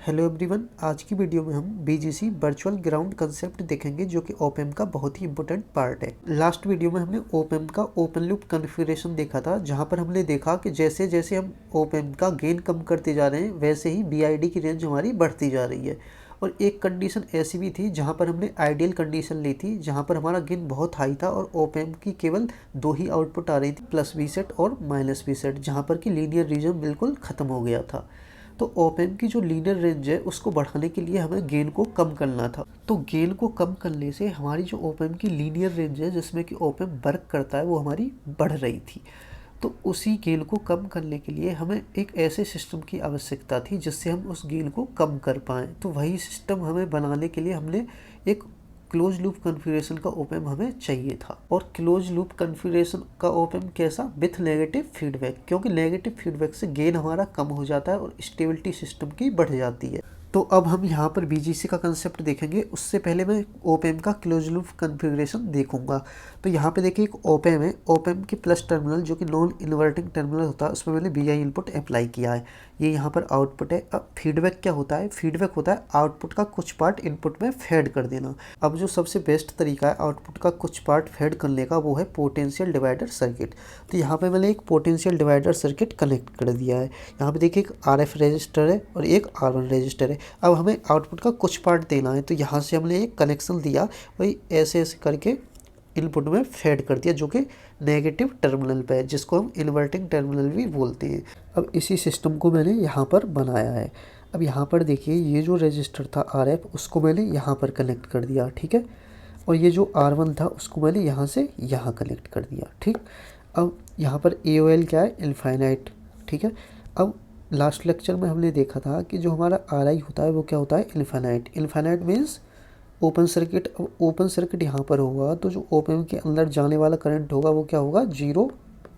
Hello everyone, आज की video में हम BGC वर्चुअल ग्राउंड कंसेप्ट देखेंगे जो कि ओप एम्प का बहुत ही इंपॉर्टेंट पार्ट है। लास्ट वीडियो में हमने ओप एम्प का ओपन लूप कॉन्फ़िगरेशन देखा था, जहां पर हमने देखा कि जैसे जैसे हम ओप एम्प का गेन कम करते जा रहे हैं वैसे ही BID की रेंज हमारी बढ़ती जा रही है। और एक कंडीशन ऐसी भी थी जहां पर हमने आइडियल कंडीशन ली थी, जहां पर हमारा गेन बहुत हाई था और ओप एम्प की केवल दो ही आउटपुट आ रही थी, प्लस वीसेट और माइनस वीसेट, जहां पर कि लीनियर रीजन बिल्कुल ख़त्म हो गया था। तो ओप एम्प की जो लीनियर रेंज है उसको बढ़ाने के लिए हमें गेन को कम करना था। तो गेन को कम करने से हमारी जो ओप एम्प की लीनियर रेंज है जिसमें कि ओप एम्प वर्क करता है वो हमारी बढ़ रही थी। तो उसी गेन को कम करने के लिए हमें एक ऐसे सिस्टम की आवश्यकता थी जिससे हम उस गेन को कम कर पाएँ। तो वही सिस्टम हमें बनाने के लिए हमने एक क्लोज लूप कॉन्फ़िगरेशन का ओप एम्प हमें चाहिए था। और क्लोज लूप कॉन्फ़िगरेशन का ओप एम्प कैसा? विथ नेगेटिव फीडबैक, क्योंकि नेगेटिव फीडबैक से गेन हमारा कम हो जाता है और स्टेबिलिटी सिस्टम की बढ़ जाती है। तो अब हम यहाँ पर BGC का कंसेप्ट देखेंगे, उससे पहले मैं ओप एम्प का क्लोज लूप कॉन्फ़िगरेशन देखूंगा। तो यहाँ पे देखिए एक ओप एम्प है, ओप एम्प के प्लस टर्मिनल जो कि नॉन इन्वर्टिंग टर्मिनल होता है उसमें मैंने BI इनपुट अप्लाई किया है। ये यहाँ पर आउटपुट है। अब फीडबैक क्या होता है? फीडबैक होता है आउटपुट का कुछ पार्ट इनपुट में फेड कर देना। अब जो सबसे बेस्ट तरीका है आउटपुट का कुछ पार्ट फेड करने का वो है पोटेंशियल डिवाइडर सर्किट। तो यहाँ पे मैंने एक पोटेंशियल डिवाइडर सर्किट कनेक्ट कर दिया है। यहाँ पे देखिए एक RF रजिस्टर है और एक R1 रजिस्टर है। अब हमें आउटपुट का कुछ पार्ट देना है, तो यहाँ से हमने एक कनेक्शन दिया, वही ऐसे ऐसे करके इनपुट में फेड कर दिया जो कि नेगेटिव टर्मिनल पे है, जिसको हम इन्वर्टिंग टर्मिनल भी बोलते हैं। अब इसी सिस्टम को मैंने यहाँ पर बनाया है। अब यहाँ पर देखिए ये जो रजिस्टर था RF उसको मैंने यहाँ पर कनेक्ट कर दिया, ठीक है। और ये जो R1 था उसको मैंने यहाँ से यहाँ कनेक्ट कर दिया, ठीक। अब यहाँ पर AOL क्या है? इनफाइनाइट, ठीक है। अब लास्ट लेक्चर में हमने देखा था कि जो हमारा RI होता है वो क्या होता है? Infinite. Infinite means open circuit. अब ओपन सर्किट यहाँ पर होगा तो जो ओप एम्प के अंदर जाने वाला करंट होगा वो क्या होगा? 0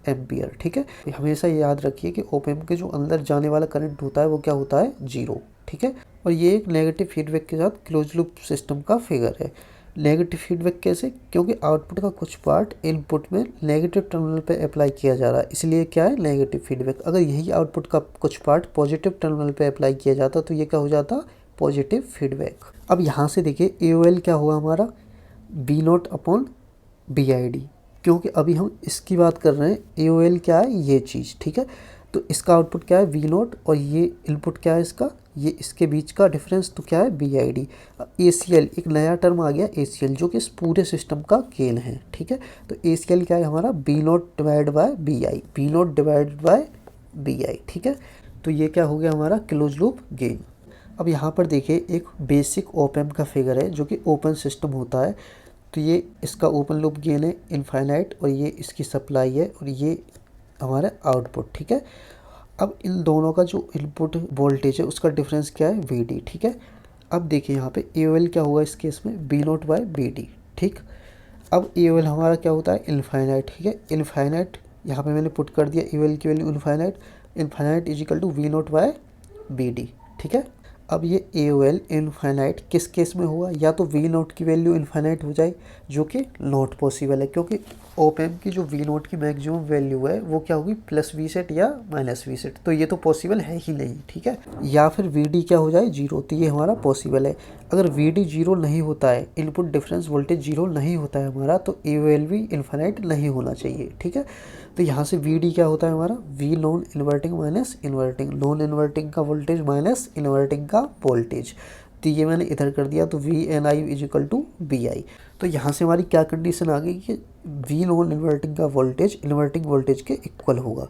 एम्पियर, ठीक है। हमेशा याद रखिए कि ओप एम्प के जो अंदर जाने वाला करंट होता है वो क्या होता है? 0, ठीक है। और ये एक नेगेटिव फीडबैक के साथ क्लोज लूप सिस्टम का फिगर है। नेगेटिव फीडबैक कैसे? क्योंकि आउटपुट का कुछ पार्ट इनपुट में नेगेटिव टर्मिनल पे अप्लाई किया जा रहा है, इसलिए क्या है? Negative feedback. अगर यही आउटपुट का कुछ पार्ट पॉजिटिव टर्मिनल पे अप्लाई किया जाता तो ये क्या हो जाता? Positive feedback. अब यहाँ से देखिए AOL क्या हुआ हमारा? B0 अपॉन BID, क्योंकि अभी हम इसकी बात कर रहे हैं। AOL क्या है? ये चीज़, ठीक है। तो इसका आउटपुट क्या है? V0 और ये इनपुट क्या है इसका? ये इसके बीच का डिफरेंस तो क्या है? BID। ACL एक नया टर्म आ गया ACL, जो कि इस पूरे सिस्टम का गेन है, ठीक है। तो ACL क्या है हमारा? B0 divide by BI, B0 divide by BI, ठीक है। तो ये क्या हो गया हमारा? Close loop gain. अब यहाँ पर देखिए एक बेसिक ओप एम्प का फिगर है जो कि ओपन सिस्टम होता है। तो ये इसका ओपन लूप गेन है इनफाइनाइट, और ये इसकी सप्लाई है और ये हमारा आउटपुट, ठीक है। अब इन दोनों का जो इनपुट वोल्टेज है उसका डिफरेंस क्या है? VD, ठीक है। अब देखिए यहाँ पे AOL क्या होगा इस केस में? B0 बाय BD, ठीक। अब AOL हमारा क्या होता है? इनफाइनाइट, ठीक है। इनफाइनाइट यहाँ पे मैंने पुट कर दिया AOL की value infinite. Infinite is equal to V0 by BD, ठीक है। अब ये AOL इनफाइनाइट किस केस में हुआ? या तो V0 की वैल्यू इनफाइनाइट हो जाए, जो कि नॉट पॉसिबल है, क्योंकि ओप एम्प की जो V0 की मैक्सिमम वैल्यू है वो क्या होगी? प्लस वीसेट या माइनस वीसेट, तो ये तो पॉसिबल है ही नहीं, ठीक है। या फिर VD क्या हो जाए? 0, तो ये हमारा पॉसिबल है। अगर VD 0 नहीं होता है, इनपुट डिफरेंस वोल्टेज 0 नहीं होता है हमारा, तो AOL भी इनफाइनाइट नहीं होना चाहिए, ठीक है। तो यहाँ से VD क्या होता है हमारा? V non inverting minus inverting, non inverting का वोल्टेज माइनस इन्वर्टिंग का वोल्टेज। तो ये मैंने इधर कर दिया, तो VNI is equal to BI। तो यहाँ से हमारी क्या कंडीशन आ गई कि V नॉन इन्वर्टिंग का वोल्टेज इन्वर्टिंग वोल्टेज के इक्वल होगा।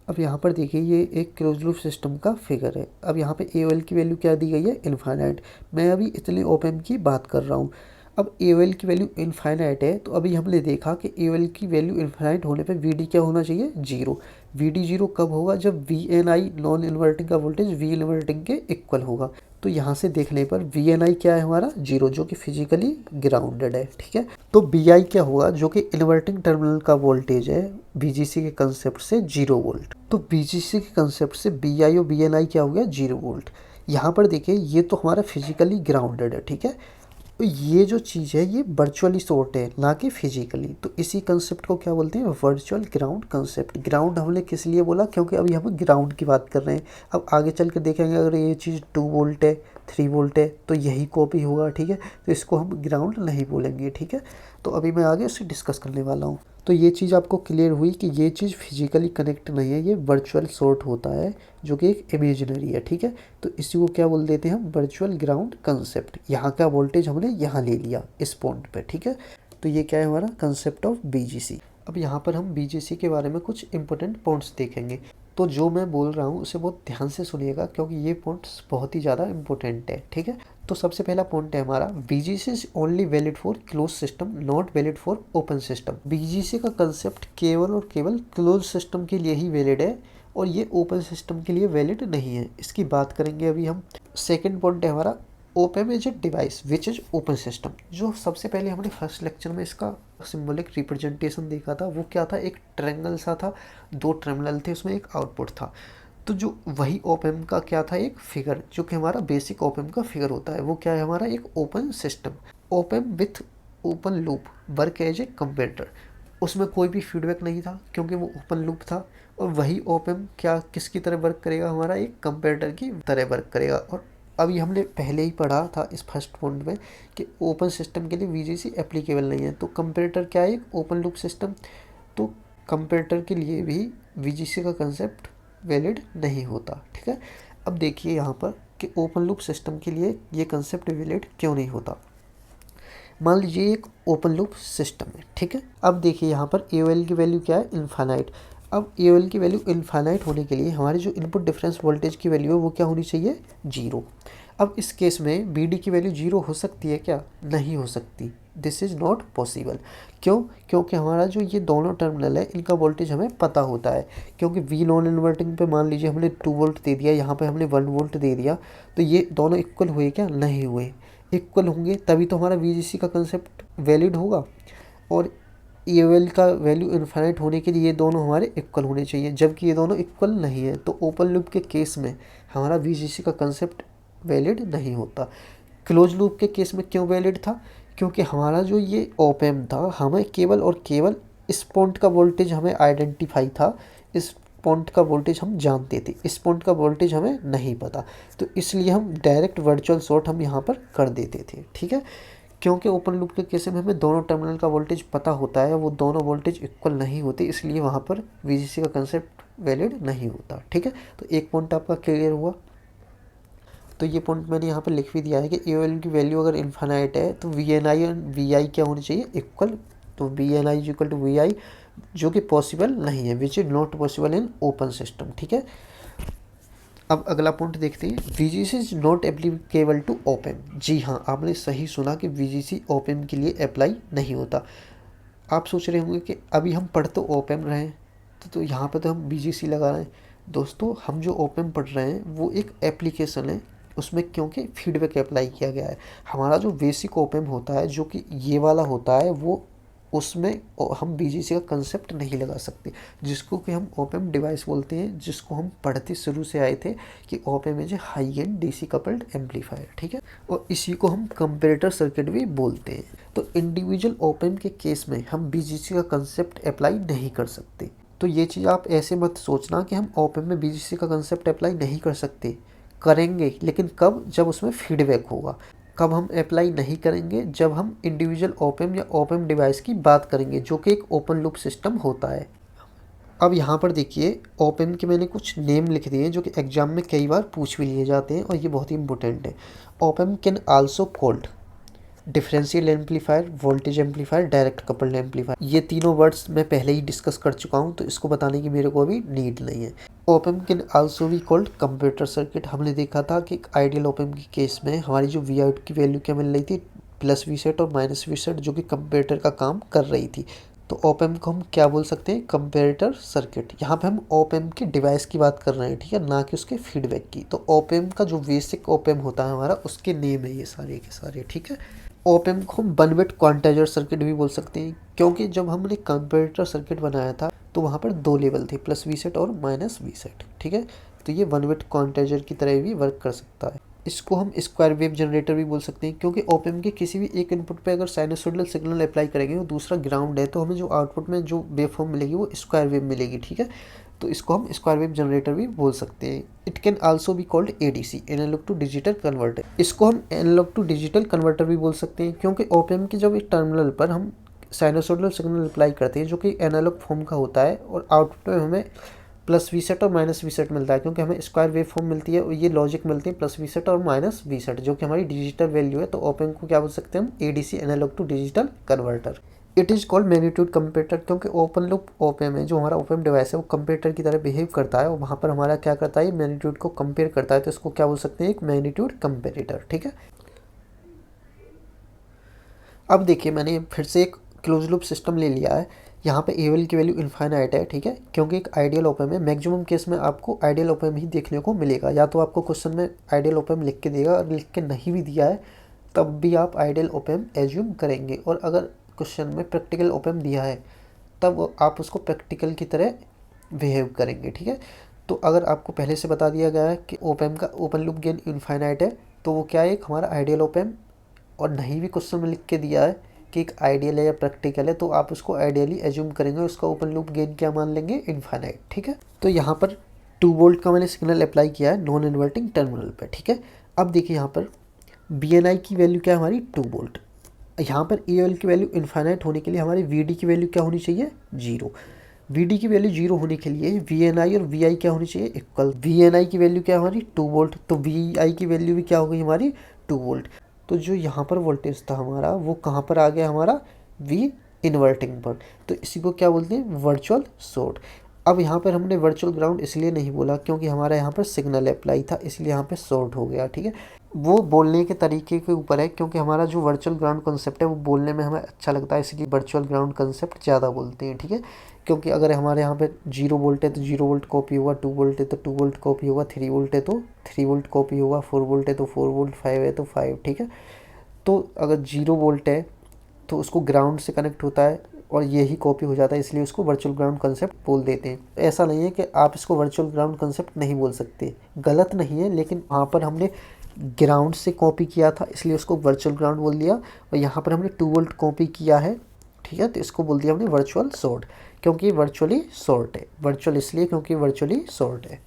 अब यहाँ पर देखिए ये एक क्लोज लूप सिस्टम का फिगर है। अब यहाँ पे AOL की वैल्यू क्या दी गई है? इनफाइनाइट। मैं अभी इतने ओप एम्प की बात कर रहा हूँ। अब AOL की वैल्यू इनफाइनाइट है, तो अभी हमने देखा कि AOL की वैल्यू इनफाइनाइट होने पे VD क्या होना चाहिए? 0। VD 0 कब होगा? जब VNI नॉन इन्वर्टिंग का वोल्टेज V इन्वर्टिंग के इक्वल होगा। तो यहाँ से देखने पर VNI क्या है हमारा? 0, जो कि फिजिकली ग्राउंडेड है, ठीक है। तो BI क्या होगा? जो कि इन्वर्टिंग टर्मिनल का वोल्टेज है BGC के कंसेप्ट से 0 वोल्ट। तो BGC के कंसेप्ट से BI और BNI क्या हो गया? 0 वोल्ट। यहाँ पर देखिए ये तो हमारा फिजिकली ग्राउंडेड है, ठीक है। तो ये जो चीज़ है ये वर्चुअली सॉर्ट है, ना कि फिजिकली। तो इसी कंसेप्ट को क्या बोलते हैं, वर्चुअल ग्राउंड कंसेप्ट। ग्राउंड हमने किस लिए बोला, क्योंकि अभी हम ग्राउंड की बात कर रहे हैं। अब आगे चल के देखेंगे अगर ये चीज़ 2 वोल्ट है, 3 वोल्ट है, तो यही कॉपी होगा, ठीक है। तो इसको हम ग्राउंड नहीं बोलेंगे, ठीक है। तो अभी मैं आगे इससे डिस्कस करने वाला हूँ। तो ये चीज़ आपको क्लियर हुई कि ये चीज़ फिजिकली कनेक्ट नहीं है, ये वर्चुअल सॉर्ट होता है जो कि एक इमेजिनरी है, ठीक है। तो इसी को क्या बोल देते हैं हम, वर्चुअल ग्राउंड कंसेप्ट। यहाँ का वोल्टेज हमने यहाँ ले लिया इस पॉइंट पे, ठीक है। तो ये क्या है हमारा कंसेप्ट ऑफ बीजीसी। अब यहाँ पर हम बीजीसी के बारे में कुछ इंपॉर्टेंट पॉइंट्स देखेंगे। तो जो मैं बोल रहा हूँ उसे बहुत ध्यान से सुनिएगा, क्योंकि ये पॉइंट्स बहुत ही ज़्यादा इंपॉर्टेंट है, ठीक है। तो सबसे पहला पॉइंट है हमारा, BGC is only valid for close system, not valid for open system. BGC का कंसेप्ट केवल और केवल क्लोज सिस्टम के लिए ही वैलिड है, और ये ओपन सिस्टम के लिए वैलिड नहीं है। इसकी बात करेंगे अभी हम। सेकेंड पॉइंट है हमारा, open is a device which is open system. जो सबसे पहले हमने फर्स्ट लेक्चर में इसका सिंबॉलिक रिप्रेजेंटेशन देखा था, वो क्या था, एक ट्रायंगल सा था, 2 टर्मिनल थे, उसमें एक आउटपुट था। तो जो वही ओपन का क्या था, एक फिगर, जो कि हमारा बेसिक ओपन का फिगर होता है, वो क्या है हमारा, एक open system. Open with open loop work as a comparator. उसमें कोई भी फीडबैक नहीं था, क्योंकि वो ओपन लूप था। और वही ओपन क्या किसकी तरह वर्क करेगा, हमारा एक कंपेरेटर की तरह वर्क करेगा। और अभी हमने पहले ही पढ़ा था इस फर्स्ट पॉइंट में कि ओपन सिस्टम के लिए वीजीसी एप्लीकेबल नहीं है। तो कंपेरेटर क्या है, एक ओपन लूप सिस्टम। तो कंपेरेटर के लिए भी वीजीसी का कंसेप्ट वैलिड नहीं होता, ठीक है। अब देखिए यहाँ पर कि ओपन लूप सिस्टम के लिए ये कंसेप्ट वैलिड क्यों नहीं होता। मान लीजिए एक ओपन लूप सिस्टम है, ठीक है। अब देखिए यहाँ पर AOL की वैल्यू क्या है, इनफाइनाइट। अब AOL की वैल्यू इनफाइनाइट होने के लिए हमारी जो इनपुट डिफरेंस वोल्टेज की वैल्यू है वो क्या होनी चाहिए, 0। अब इस केस में BD की वैल्यू 0 हो सकती है क्या, नहीं हो सकती। This is not possible. क्यों, क्योंकि हमारा जो ये दोनों टर्मिनल है इनका वोल्टेज हमें पता होता है। क्योंकि V नॉन इन्वर्टिंग पे मान लीजिए हमने 2 वोल्ट दे दिया, यहाँ पे हमने 1 वोल्ट दे दिया, तो ये दोनों इक्वल हुए क्या, नहीं हुए। इक्वल होंगे तभी तो हमारा VGC का कंसेप्ट वैलिड होगा। और AOL का वैल्यू इनफाइनाइट होने के लिए ये दोनों हमारे इक्वल होने चाहिए, जबकि ये दोनों इक्वल नहीं है। तो ओपन लूप के केस में हमारा VGC का कंसेप्ट वैलिड नहीं होता। क्लोज लूप के केस में क्यों वैलिड था, क्योंकि हमारा जो ये ऑप एम्प था, हमें केवल और केवल इस पॉइंट का वोल्टेज हमें आइडेंटिफाई था, इस पॉइंट का वोल्टेज हम जानते थे, इस पॉइंट का वोल्टेज हमें नहीं पता। तो इसलिए हम डायरेक्ट वर्चुअल शॉर्ट हम यहाँ पर कर देते थे, ठीक है। क्योंकि ओपन लूप के केस में हमें दोनों टर्मिनल का वोल्टेज पता होता है, वो दोनों वोल्टेज इक्वल नहीं होते, इसलिए वहाँ पर VGC का कंसेप्ट वैलिड नहीं होता, ठीक है। तो एक पॉइंट आपका क्लियर हुआ। तो ये पॉइंट मैंने यहाँ पर लिख भी दिया है कि AOL की वैल्यू अगर इन्फाइनाइट है तो VNI और VI क्या होनी चाहिए, इक्वल। तो VNI is equal to VI, जो कि पॉसिबल नहीं है, which is not possible in open system, ठीक है। अब अगला पॉइंट देखते हैं, VGC is not applicable to open. जी हाँ, आपने सही सुना कि VGC ओपन के लिए अप्लाई नहीं होता। आप सोच रहे होंगे कि अभी हम पढ़ तो ओपन रहे हैं, तो यहाँ पर तो हम VGC लगा रहे हैं। दोस्तों, हम जो ओपन पढ़ रहे हैं वो एक एप्लीकेशन है, उसमें क्योंकि फीडबैक अप्लाई किया गया है। हमारा जो बेसिक ओपन होता है, जो कि ये वाला होता है, वो उसमें हम VGC का कंसेप्ट नहीं लगा सकते, जिसको कि हम ओपन डिवाइस बोलते हैं, जिसको हम पढ़ते शुरू से आए थे कि open is a high and DC coupled amplifier, ठीक है। और इसी को हम कंपेरेटर सर्किट भी बोलते हैं। तो इंडिविजुअल ओपन के केस में हम VGC का कंसेप्ट अप्लाई नहीं कर सकते। तो ये चीज़ आप ऐसे मत सोचना कि हम ओपन में VGC का कंसेप्ट अप्लाई नहीं कर सकते, करेंगे, लेकिन कब, जब उसमें फीडबैक होगा। कब हम अप्लाई नहीं करेंगे, जब हम इंडिविजुअल ओपन या ओपन डिवाइस की बात करेंगे, जो कि एक ओपन लूप सिस्टम होता है। अब यहाँ पर देखिए, ओपन के मैंने कुछ नेम लिख दिए हैं जो कि एग्जाम में कई बार पूछ भी लिए जाते हैं, और ये बहुत ही इंपॉर्टेंट है। Open can also called differential amplifier, voltage amplifier, direct coupled amplifier. ये तीनों वर्ड्स मैं पहले ही डिस्कस कर चुका हूँ, तो इसको बताने की मेरे को अभी नीड नहीं है। Open can also be called comparator circuit. हमने देखा था कि आइडियल ओपन के केस में हमारी जो वी आउट की वैल्यू क्या मिल रही थी, प्लस वी सेट और माइनस वी सेट, जो कि कंपेरेटर का काम कर रही थी। तो ओपन को हम क्या बोल सकते हैं, कंपेरेटर सर्किट। यहाँ पे हम ओपन की डिवाइस की बात कर रहे हैं, ठीक है, ना कि उसके फीडबैक की। तो ओपन का जो बेसिक ओपन होता है हमारा, उसके नेम है ये सारे के सारे, ठीक है। ओपन को हम वन बिट क्वांटाइजर सर्किट भी बोल सकते हैं, क्योंकि जब हमने कंपेरेटर सर्किट बनाया था तो वहाँ पर 2 लेवल थे, प्लस वी सेट और माइनस वी सेट, ठीक है। तो ये वन बिट क्वांटाइजर की तरह भी वर्क कर सकता है। इसको हम स्क्वायर वेव जनरेटर भी बोल सकते हैं, क्योंकि ओपेम के किसी भी एक इनपुट पे अगर साइनसोइडल सिग्नल अप्लाई करेंगे और दूसरा ग्राउंड है तो हमें जो आउटपुट में जो वेव फॉर्म मिलेगी वो स्क्वायर वेव मिलेगी, ठीक है। तो इसको हम स्क्वायर वेव जनरेटर भी बोल सकते हैं। It can also be called ADC, analogue to digital converter. इसको हम एनालॉग टू डिजिटल कन्वर्टर भी बोल सकते हैं, क्योंकि ओपेम के जब एक टर्मिनल पर हम साइनसोइडल सिग्नल अप्लाई करते हैं जो कि एनालॉग फॉर्म का होता है और आउटपुट में हमें प्लस वी सेट और माइनस वी सेट मिलता है, क्योंकि हमें स्क्वायर वेव फॉर्म मिलती है और ये लॉजिक मिलते हैं प्लस वी सेट और माइनस वी सेट, जो कि हमारी डिजिटल वैल्यू है। तो ओपेम को क्या बोल सकते हैं हम, ADC, analogue to digital converter. It is called magnitude comparator, क्योंकि ओपन लूप ओपेम है, जो हमारा ओपेम डिवाइस है वो कंपेरेटर की तरह बिहेव करता है और वहाँ पर हमारा क्या करता है, मैग्नीट्यूड को कंपेयर करता है। तो इसको क्या बोल सकते हैं, एक मैग्नीट्यूड कंपेरेटर, ठीक है। अब देखिए मैंने फिर से एक क्लोज लूप सिस्टम ले लिया है। यहाँ पे एवल की वैल्यू इनफाइनाइट है, ठीक है, क्योंकि एक आइडियल ओपेम है। मैक्सिमम केस में आपको आइडियल ओपेम ही देखने को मिलेगा, या तो आपको क्वेश्चन में आइडियल ओपेम लिख के देगा, और लिख के नहीं भी दिया है तब भी आप आइडियल ओपेम एज्यूम करेंगे। और अगर क्वेश्चन में प्रैक्टिकल ओपेम दिया है तब आप उसको प्रैक्टिकल की तरह बिहेव करेंगे, ठीक है। तो अगर आपको पहले से बता दिया गया है कि ओपेम का ओपन लूप गेन इनफाइनाइट है तो वो क्या है, एक हमारा आइडियल ओपेम, और नहीं भी क्वेश्चन में लिख के दिया है कि एक आइडियल है या प्रैक्टिकल है तो आप उसको आइडियली एज्यूम करेंगे, उसका ओपन लूप गेन क्या मान लेंगे, इनफाइनाइट, ठीक है। तो यहाँ पर 2 वोल्ट का मैंने सिग्नल अप्लाई किया है नॉन इन्वर्टिंग टर्मिनल पे, ठीक है। अब देखिए यहाँ पर BNI की वैल्यू क्या है हमारी, 2 वोल्ट। यहाँ पर EL की वैल्यू इनफाइनाइट होने के लिए हमारी VD की वैल्यू क्या होनी चाहिए, 0। VD की वैल्यू 0 होने के लिए VNI और VI क्या होनी चाहिए, इक्वल। VNI की वैल्यू क्या है हमारी, 2 वोल्ट, तो VI की वैल्यू भी क्या हो गई हमारी, 2 वोल्ट। तो जो यहाँ पर वोल्टेज था हमारा वो कहाँ पर आ गया हमारा, V इन्वर्टिंग पर। तो इसी को क्या बोलते हैं, वर्चुअल शॉर्ट। अब यहाँ पर हमने वर्चुअल ग्राउंड इसलिए नहीं बोला क्योंकि हमारा यहाँ पर सिग्नल अप्लाई था, इसलिए यहाँ पे शॉर्ट हो गया, ठीक है। वो बोलने के तरीके के ऊपर है, क्योंकि हमारा जो वर्चुअल ग्राउंड कंसेप्ट है वो बोलने में हमें अच्छा लगता है, इसलिए वर्चुअल ग्राउंड कंसेप्ट ज़्यादा बोलते हैं, ठीक है। क्योंकि अगर हमारे यहाँ पे 0 वोल्ट है तो 0 वोल्ट कॉपी होगा, 2 वोल्ट है तो 2 वोल्ट कॉपी होगा, 3 वोल्ट है तो 3 वोल्ट कॉपी होगा, 4 वोल्ट है तो 4 वोल्ट, 5 है तो 5, ठीक है। तो अगर 0 वोल्ट है तो उसको ग्राउंड से कनेक्ट होता है और यही कॉपी हो जाता है, इसलिए उसको वर्चुअल ग्राउंड कंसेप्ट बोल देते हैं। ऐसा नहीं है कि आप इसको वर्चुअल ग्राउंड कंसेप्ट नहीं बोल सकते, गलत नहीं है, लेकिन वहाँ पर हमने ग्राउंड से कॉपी किया था इसलिए उसको वर्चुअल ग्राउंड बोल दिया, और यहाँ पर हमने 2 वोल्ट कॉपी किया है, ठीक है, तो इसको बोल दिया हमने वर्चुअल शॉर्ट, क्योंकि वर्चुअली शॉर्ट है। वर्चुअल इसलिए क्योंकि वर्चुअली शॉर्ट है।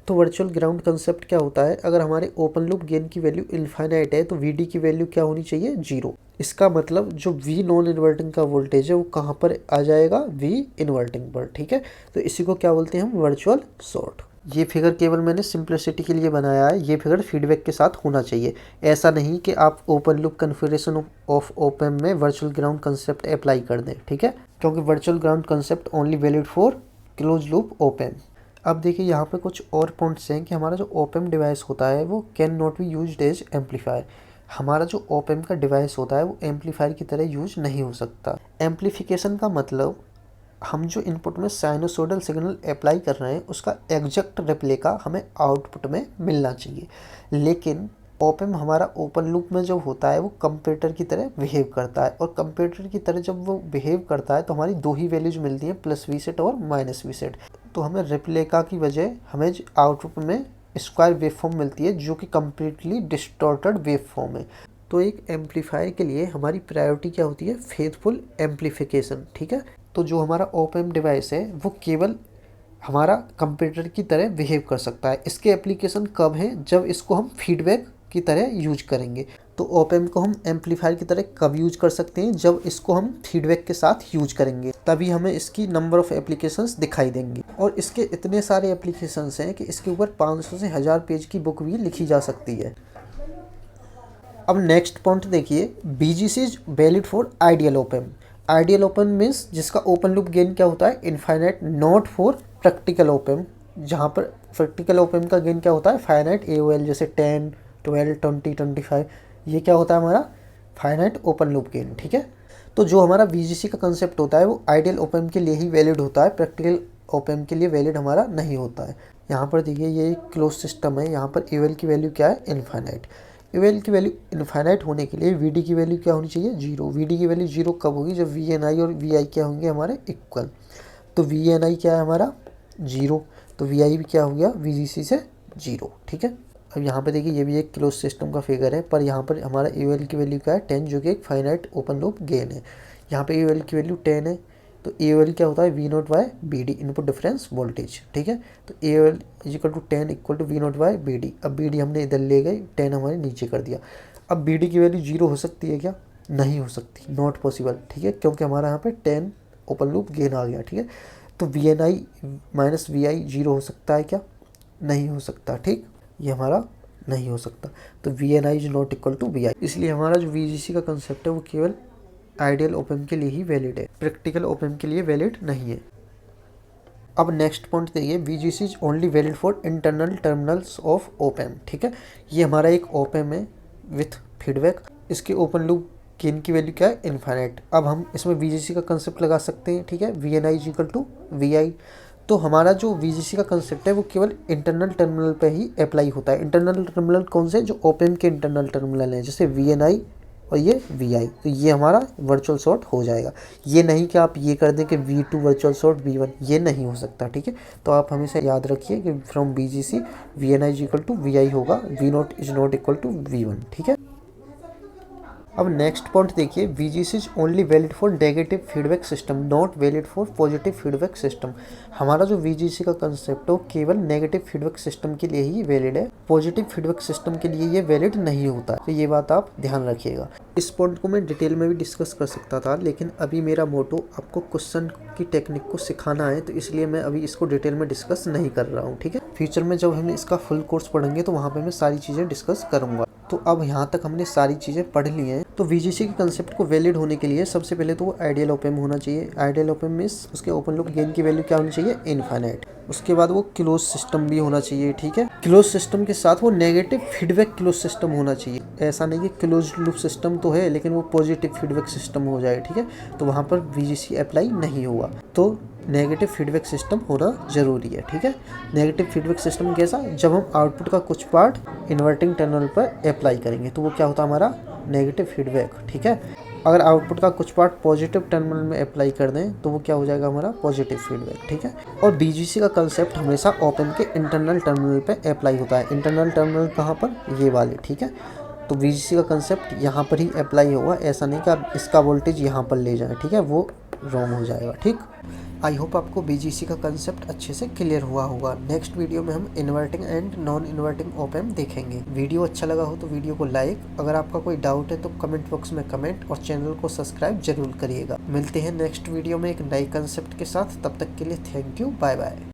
तो वर्चुअल ग्राउंड कंसेप्ट क्या होता है, अगर हमारे ओपन लूप गेन की वैल्यू इनफाइनाइट है तो VD की वैल्यू क्या होनी चाहिए, 0। इसका मतलब जो V नॉन इन्वर्टिंग का वोल्टेज है वो कहाँ पर आ जाएगा, V इन्वर्टिंग पर, ठीक है। तो इसी को क्या बोलते हैं हम, वर्चुअल शॉर्ट। ये फिगर केवल मैंने सिंप्लिसिटी के लिए बनाया है, ये फिगर फीडबैक के साथ होना चाहिए। ऐसा नहीं कि आप open loop configuration of op-amp में वर्चुअल ग्राउंड कंसेप्ट अप्लाई कर दें, ठीक है, क्योंकि virtual ground concept only valid for close loop op-amp. अब देखिए यहाँ पे कुछ और पॉइंट्स हैं कि हमारा जो ओपेम डिवाइस होता है वो can not be used as amplifier. हमारा जो ओपेम का डिवाइस होता है वो एम्पलीफायर की तरह यूज नहीं हो सकता। एम्पलीफिकेशन का मतलब हम जो इनपुट में साइनोसोडल सिग्नल अप्लाई कर रहे हैं उसका एग्जैक्ट रेप्लिका हमें आउटपुट में मिलना चाहिए, लेकिन ओपेम हमारा ओपन लूप में जो होता है वो कंपेरेटर की तरह बिहेव करता है, और कंपेरेटर की तरह जब वो बिहेव करता है तो हमारी 2 ही वैल्यूज मिलती हैं, प्लस वी सेट और माइनस वी सेट। तो हमें रेप्लिका की वजह हमें आउटपुट में स्क्वायर वेव फॉर्म मिलती है जो कि कम्प्लीटली डिस्टॉर्टेड वेव फॉर्म है। तो एक एम्पलीफायर के लिए हमारी प्रायोरिटी क्या होती है, फेथफुल एम्पलीफिकेशन, ठीक है। तो जो हमारा ओपेम डिवाइस है वो केवल हमारा कंप्यूटर की तरह बिहेव कर सकता है। इसके एप्लीकेशन कब है, जब इसको हम फीडबैक की तरह यूज करेंगे। तो ओपेम को हम एम्पलीफायर की तरह कब यूज कर सकते हैं, जब इसको हम फीडबैक के साथ यूज करेंगे, तभी हमें इसकी नंबर ऑफ एप्लीकेशंस दिखाई देंगी। और इसके इतने सारे एप्लीकेशंस हैं कि इसके ऊपर 500 से 1000 पेज की बुक भी लिखी जा सकती है। अब नेक्स्ट पॉइंट देखिए, BGC is valid for ideal op-amp. Ideal op-amp means जिसका ओपन लूप गेन क्या होता है, infinite, not for practical op-amp, जहाँ पर प्रैक्टिकल ओपेम का गेन क्या होता है, फाइनाइट AOL, जैसे 10, 12, 20, 25, ये क्या होता है हमारा फाइनाइट ओपन लूप गेन, ठीक है। तो जो हमारा VGC का कंसेप्ट होता है वो आइडियल ओपेम के लिए ही वैलिड होता है, प्रैक्टिकल ओपेम के लिए वैलिड हमारा नहीं होता है। यहाँ पर देखिए ये एक क्लोज सिस्टम है, यहाँ पर AOL की वैल्यू क्या है, इनफाइनाइट। AOL की वैल्यू इनफाइनाइट होने के लिए VD की वैल्यू क्या होनी चाहिए, 0। VD की वैल्यू 0 कब होगी, जब VNI और VI क्या होंगे हमारे इक्वल। तो VNI क्या है हमारा 0, तो VI भी क्या हो गया VGC से 0, ठीक है। अब यहाँ पे देखिए ये भी एक क्लोज सिस्टम का फिगर है, पर यहाँ पर हमारा AOL की वैल्यू क्या है 10, जो कि एक फाइनाइट ओपन लूप गेन है। यहाँ पे AOL की वैल्यू 10 है, तो AOL क्या होता है V0/BD, इनपुट डिफरेंस वोल्टेज, ठीक है। तो AOL equal to 10 equal to V0/BD। अब BD हमने इधर ले गए, 10 हमारे नीचे कर दिया। अब BD की वैल्यू 0 हो सकती है क्या? नहीं हो सकती, नॉट पॉसिबल, ठीक है, क्योंकि हमारा यहाँ पे 10 ओपन लूप गेन आ गया, ठीक है। तो VNI माइनस VI 0 हो सकता है क्या? नहीं हो सकता, ठीक, ये हमारा नहीं हो सकता। तो VNI is not equal to VI, इसलिए हमारा जो VGC का कंसेप्ट है वो केवल आइडियल ओपन के लिए ही वैलिड है, प्रैक्टिकल ओपन के लिए वैलिड नहीं है। अब नेक्स्ट पॉइंट देखिए, VGC is only valid for internal terminals of open, ठीक है। ये हमारा एक ओपन है विथ फीडबैक, इसके ओपन लूप गेन की वैल्यू क्या है? इनफाइनाइट। अब हम इसमें VGC का कंसेप्ट लगा सकते हैं, ठीक है, VNI is equal to VI। तो हमारा जो VGC का कंसेप्ट है वो केवल इंटरनल टर्मिनल पे ही अप्लाई होता है। इंटरनल टर्मिनल कौन से? जो ओपन के इंटरनल टर्मिनल हैं, जैसे VNI और ये VI। तो ये हमारा वर्चुअल शॉर्ट हो जाएगा। ये नहीं कि आप ये कर दें कि V2 वर्चुअल शॉर्ट V1, ये नहीं हो सकता, ठीक है। तो आप हमेशा याद रखिए कि from VGC VNI is equal to VI होगा, V0 is not equal to V1, ठीक है। अब नेक्स्ट पॉइंट देखिए, VGC is only valid for negative feedback system, not valid for positive feedback system. हमारा जो VGC का कंसेप्ट है वो केवल नेगेटिव फीडबैक सिस्टम के लिए ही वैलिड है, पॉजिटिव फीडबैक सिस्टम के लिए ये वैलिड नहीं होता है। तो ये बात आप ध्यान रखिएगा। इस पॉइंट को मैं डिटेल में भी डिस्कस कर सकता था, लेकिन अभी मेरा मोटो आपको क्वेश्चन की टेक्निक को सिखाना है, तो इसलिए मैं अभी इसको डिटेल में डिस्कस नहीं कर रहा हूँ, ठीक है। फ्यूचर में जब हम इसका फुल कोर्स पढ़ेंगे तो वहाँ पे मैं सारी चीज़ें डिस्कस करूँगा। तो अब यहाँ तक हमने सारी चीज़ें पढ़ ली हैं। तो VGC के कंसेप्ट को वैलिड होने के लिए सबसे पहले तो वो आइडियल ओपन होना चाहिए। आइडियल ओपन में उसके ओपन लूप गेन की वैल्यू क्या होनी चाहिए? इनफाइनाइट। उसके बाद वो क्लोज सिस्टम भी होना चाहिए, ठीक है। क्लोज सिस्टम के साथ वो नेगेटिव फीडबैक क्लोज सिस्टम होना चाहिए। ऐसा नहीं कि क्लोज लूप सिस्टम तो है लेकिन वो पॉजिटिव फीडबैक सिस्टम हो जाए, ठीक है, तो वहाँ पर VGC अप्लाई नहीं होगा। तो नेगेटिव फीडबैक सिस्टम होना जरूरी है, ठीक है। नेगेटिव फीडबैक सिस्टम कैसा? जब हम आउटपुट का कुछ पार्ट इन्वर्टिंग टर्मिनल पर अप्लाई करेंगे तो वो क्या होता है? हमारा नेगेटिव फीडबैक, ठीक है। अगर आउटपुट का कुछ पार्ट पॉजिटिव टर्मिनल में अप्लाई कर दें तो वो क्या हो जाएगा? हमारा पॉजिटिव फीडबैक, ठीक है। और VGC का कंसेप्ट हमेशा ओपन के इंटरनल टर्मिनल पे अप्लाई होता है। इंटरनल टर्मिनल कहाँ पर? ये वाले, ठीक है। तो VGC का कंसेप्ट यहाँ पर ही अप्लाई होगा, ऐसा नहीं कि आप इसका वोल्टेज यहाँ पर ले जाएं, ठीक है, वो रॉन्ग हो जाएगा, ठीक। आई होप आपको VGC का कंसेप्ट अच्छे से क्लियर हुआ होगा। नेक्स्ट वीडियो में हम inverting and non inverting op amp देखेंगे। वीडियो अच्छा लगा हो तो वीडियो को लाइक, अगर आपका कोई डाउट है तो कमेंट बॉक्स में कमेंट, और चैनल को सब्सक्राइब जरूर करिएगा। मिलते हैं नेक्स्ट वीडियो में एक नए कंसेप्ट के साथ, तब तक के लिए थैंक यू, बाय बाय।